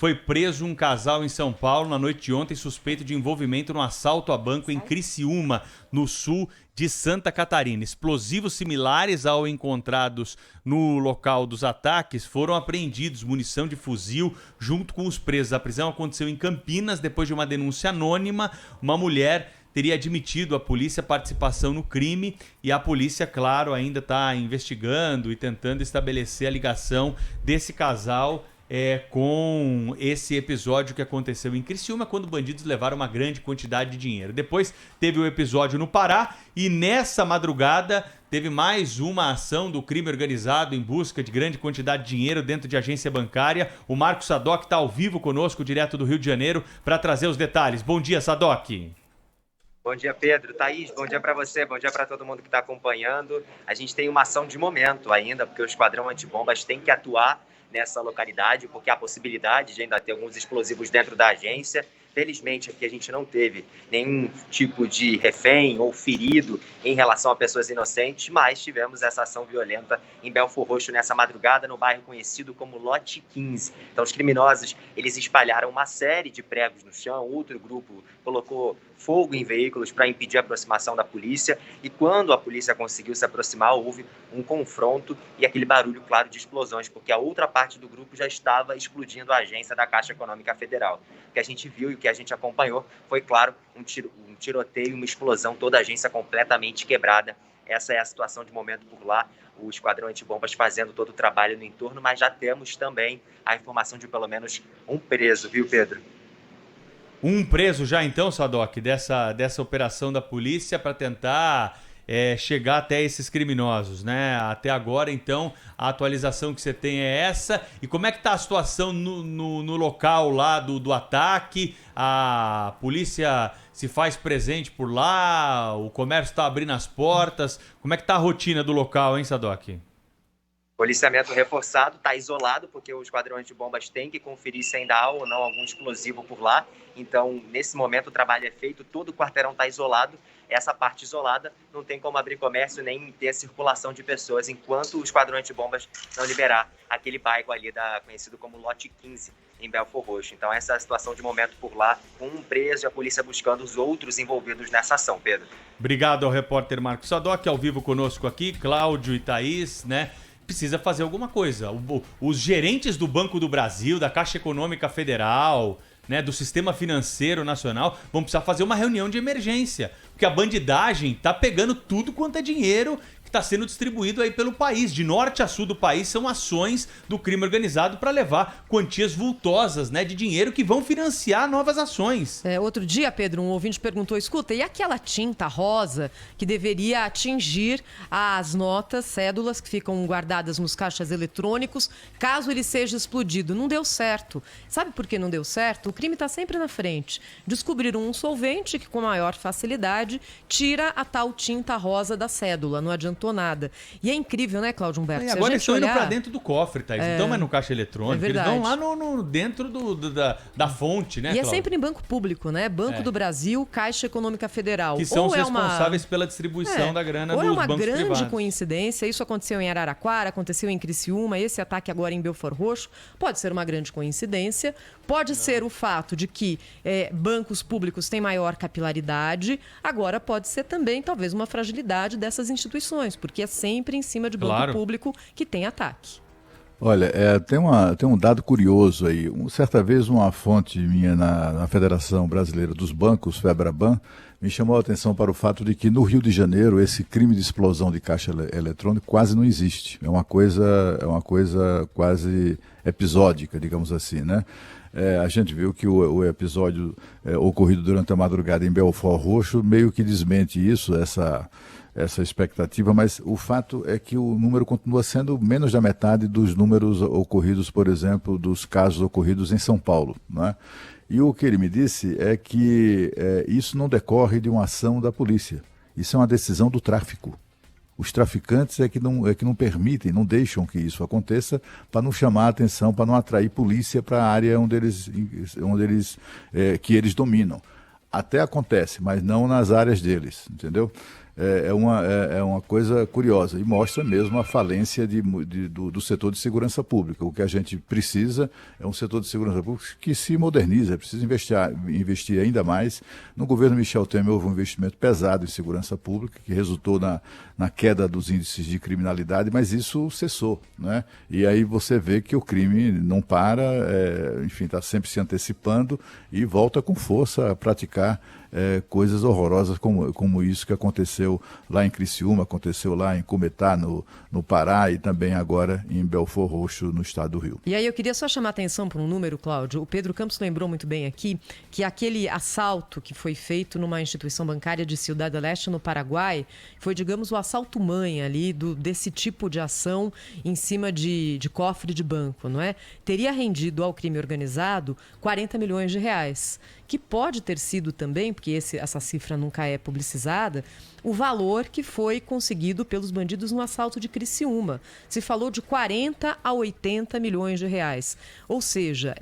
Foi preso um casal em São Paulo na noite de ontem suspeito de envolvimento no assalto a banco em Criciúma, no sul de Santa Catarina. Explosivos similares ao encontrados no local dos ataques foram apreendidos, munição de fuzil junto com os presos. A prisão aconteceu em Campinas depois de uma denúncia anônima. Uma mulher teria admitido à polícia participação no crime e a polícia, claro, ainda está investigando e tentando estabelecer a ligação desse casal com esse episódio que aconteceu em Criciúma, quando bandidos levaram uma grande quantidade de dinheiro. Depois teve o episódio no Pará e nessa madrugada teve mais uma ação do crime organizado em busca de grande quantidade de dinheiro dentro de agência bancária. O Marcos Sadoc está ao vivo conosco, direto do Rio de Janeiro, para trazer os detalhes. Bom dia, Sadoc. Bom dia, Pedro. Thaís, bom dia para você, bom dia para todo mundo que está acompanhando. A gente tem uma ação de momento ainda, porque o Esquadrão Antibombas tem que atuar nessa localidade, porque há a possibilidade de ainda ter alguns explosivos dentro da agência. Felizmente, aqui a gente não teve nenhum tipo de refém ou ferido em relação a pessoas inocentes, mas tivemos essa ação violenta em Belfor Roxo nessa madrugada, no bairro conhecido como Lote 15. Então, os criminosos, eles espalharam uma série de pregos no chão, outro grupo colocou fogo em veículos para impedir a aproximação da polícia, e quando a polícia conseguiu se aproximar, houve um confronto e aquele barulho, claro, de explosões, porque a outra parte do grupo já estava explodindo a agência da Caixa Econômica Federal. O que a gente viu e o que a gente acompanhou foi, claro, um tiroteio, uma explosão, toda a agência completamente quebrada. Essa é a situação de momento por lá, o Esquadrão Antibombas fazendo todo o trabalho no entorno, mas já temos também a informação de pelo menos um preso, viu, Pedro? Um preso já então, Sadoc, dessa operação da polícia para tentar chegar até esses criminosos, né? Até agora, então, a atualização que você tem é essa. E como é que está a situação no local lá do ataque? A polícia se faz presente por lá? O comércio está abrindo as portas? Como é que está a rotina do local, hein, Sadoc? Policiamento reforçado, está isolado, porque o Esquadrão Antibombas tem que conferir se ainda há ou não algum explosivo por lá. Então, nesse momento, o trabalho é feito, todo o quarteirão está isolado. Essa parte isolada não tem como abrir comércio nem ter circulação de pessoas, enquanto o Esquadrão Antibombas não liberar aquele bairro ali conhecido como Lote 15, em Belfor Roxo. Então, essa é a situação de momento por lá, com um preso e a polícia buscando os outros envolvidos nessa ação, Pedro. Obrigado ao repórter Marcos Sadoc, ao vivo conosco aqui, Cláudio e Thaís, né? Precisa fazer alguma coisa. Os gerentes do Banco do Brasil, da Caixa Econômica Federal, né, do Sistema Financeiro Nacional, vão precisar fazer uma reunião de emergência, porque a bandidagem tá pegando tudo quanto é dinheiro que está sendo distribuído aí pelo país. De norte a sul do país são ações do crime organizado para levar quantias vultosas, né, de dinheiro que vão financiar novas ações. Outro dia, Pedro, um ouvinte perguntou, escuta, e aquela tinta rosa que deveria atingir as notas, cédulas que ficam guardadas nos caixas eletrônicos, caso ele seja explodido? Não deu certo. Sabe por que não deu certo? O crime está sempre na frente. Descobriram um solvente que, com maior facilidade, tira a tal tinta rosa da cédula. Não adiantou nada. E é incrível, né, Cláudio Humberto? E agora eles estão indo para dentro do cofre, Thaís. Então, mas no caixa eletrônico. Eles vão lá dentro da fonte, né, E Cláudio? é sempre em banco público, né? Banco do Brasil, Caixa Econômica Federal. Que são os responsáveis pela distribuição da grana dos bancos privados. Ou é uma grande coincidência, isso aconteceu em Araraquara, aconteceu em Criciúma, esse ataque agora em Belfor Roxo, pode ser uma grande coincidência, pode ser o fato de que bancos públicos têm maior capilaridade, agora pode ser também, talvez, uma fragilidade dessas instituições, porque é sempre em cima de banco público que tem ataque. Olha, tem um dado curioso aí. Certa vez uma fonte minha na Federação Brasileira dos Bancos, FEBRABAN, me chamou a atenção para o fato de que no Rio de Janeiro esse crime de explosão de caixa eletrônico quase não existe. É uma coisa quase episódica, digamos assim, né? A gente viu que o episódio ocorrido durante a madrugada em Belfor Roxo meio que desmente isso, essa expectativa, mas o fato é que o número continua sendo menos da metade dos números ocorridos, por exemplo, dos casos ocorridos em São Paulo, né? E o que ele me disse é que isso não decorre de uma ação da polícia, isso é uma decisão do tráfico. Os traficantes é que não permitem, não deixam que isso aconteça para não chamar a atenção, para não atrair polícia para a área que eles dominam. Até acontece, mas não nas áreas deles, entendeu? é uma coisa curiosa e mostra mesmo a falência do setor de segurança pública. O que a gente precisa é um setor de segurança pública que se moderniza, precisa investir ainda mais. No governo Michel Temer houve um investimento pesado em segurança pública, que resultou na queda dos índices de criminalidade, mas isso cessou, né? E aí você vê que o crime não para, enfim, está sempre se antecipando e volta com força a praticar coisas horrorosas como isso que aconteceu lá em Criciúma, aconteceu lá em Cumetá, no Pará, e também agora em Belford Roxo, no estado do Rio. E aí eu queria só chamar a atenção para um número, Cláudio. O Pedro Campos lembrou muito bem aqui que aquele assalto que foi feito numa instituição bancária de Ciudad del Este, no Paraguai, foi, digamos, o assalto-mãe ali desse tipo de ação em cima de cofre de banco, não é? Teria rendido ao crime organizado 40 milhões de reais. Que pode ter sido também, porque essa cifra nunca é publicizada, o valor que foi conseguido pelos bandidos no assalto de Criciúma. Se falou de 40 a 80 milhões de reais. Ou seja,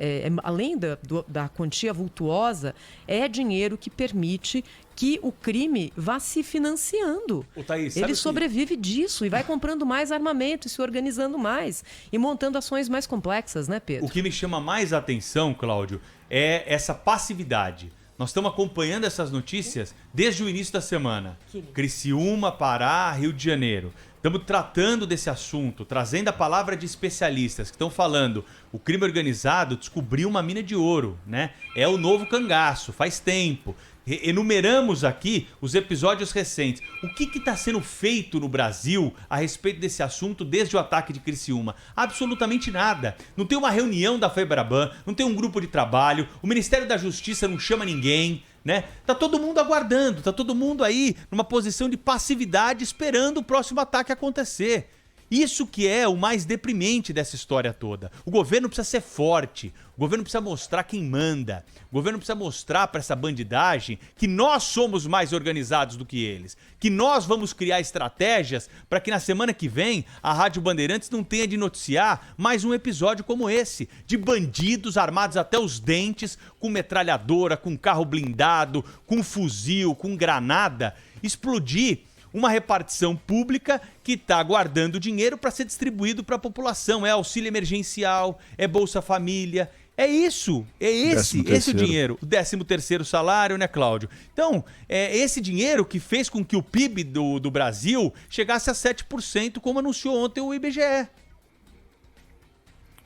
além da quantia vultuosa, é dinheiro que permite que o crime vá se financiando. Thaís, ele sobrevive disso e vai comprando mais armamento e se organizando mais e montando ações mais complexas, né, Pedro? O que me chama mais a atenção, Cláudio, é essa passividade. Nós estamos acompanhando essas notícias desde o início da semana. Criciúma, Pará, Rio de Janeiro. Estamos tratando desse assunto, trazendo a palavra de especialistas que estão falando. O crime organizado descobriu uma mina de ouro, né? É o novo cangaço, faz tempo. Enumeramos aqui os episódios recentes. O que está sendo feito no Brasil a respeito desse assunto desde o ataque de Criciúma? Absolutamente nada. Não tem uma reunião da FEBRABAN, não tem um grupo de trabalho, o Ministério da Justiça não chama ninguém, né? Tá todo mundo aguardando, tá todo mundo aí numa posição de passividade esperando o próximo ataque acontecer. Isso que é o mais deprimente dessa história toda. O governo precisa ser forte, o governo precisa mostrar quem manda, o governo precisa mostrar para essa bandidagem que nós somos mais organizados do que eles, que nós vamos criar estratégias para que na semana que vem a Rádio Bandeirantes não tenha de noticiar mais um episódio como esse, de bandidos armados até os dentes, com metralhadora, com carro blindado, com fuzil, com granada, explodir uma repartição pública que está guardando dinheiro para ser distribuído para a população. É auxílio emergencial, é Bolsa Família, é isso, é esse o dinheiro. O 13º salário, né, Cláudio? Então, é esse dinheiro que fez com que o PIB do Brasil chegasse a 7%, como anunciou ontem o IBGE.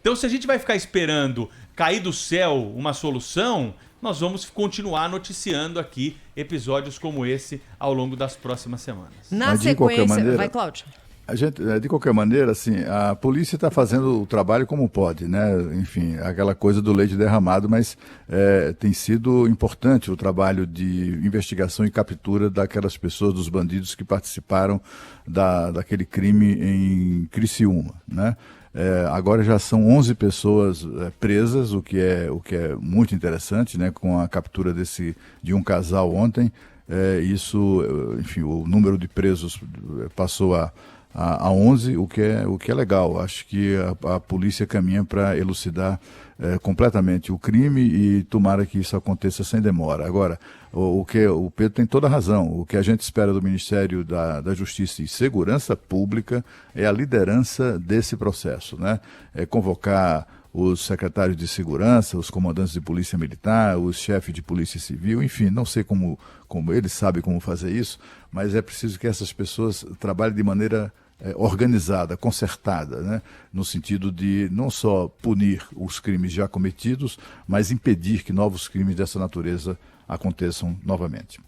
Então, se a gente vai ficar esperando cair do céu uma solução, nós vamos continuar noticiando aqui episódios como esse ao longo das próximas semanas. Na sequência, vai, Cláudio. De qualquer maneira, assim, a polícia está fazendo o trabalho como pode, né? Enfim, aquela coisa do leite derramado, mas tem sido importante o trabalho de investigação e captura daquelas pessoas, dos bandidos que participaram daquele crime em Criciúma, né? Agora já são 11 pessoas presas, o que é muito interessante, né? Com a captura de um casal ontem, enfim, o número de presos passou a 11, o que é legal. Acho que a polícia caminha para elucidar completamente o crime e tomara que isso aconteça sem demora. Agora, o Pedro tem toda a razão. O que a gente espera do Ministério da Justiça e Segurança Pública é a liderança desse processo, né? É convocar os secretários de segurança, os comandantes de polícia militar, os chefes de polícia civil, enfim, não sei como eles sabem como fazer isso, mas é preciso que essas pessoas trabalhem de maneira organizada, concertada, né? No sentido de não só punir os crimes já cometidos, mas impedir que novos crimes dessa natureza aconteçam novamente.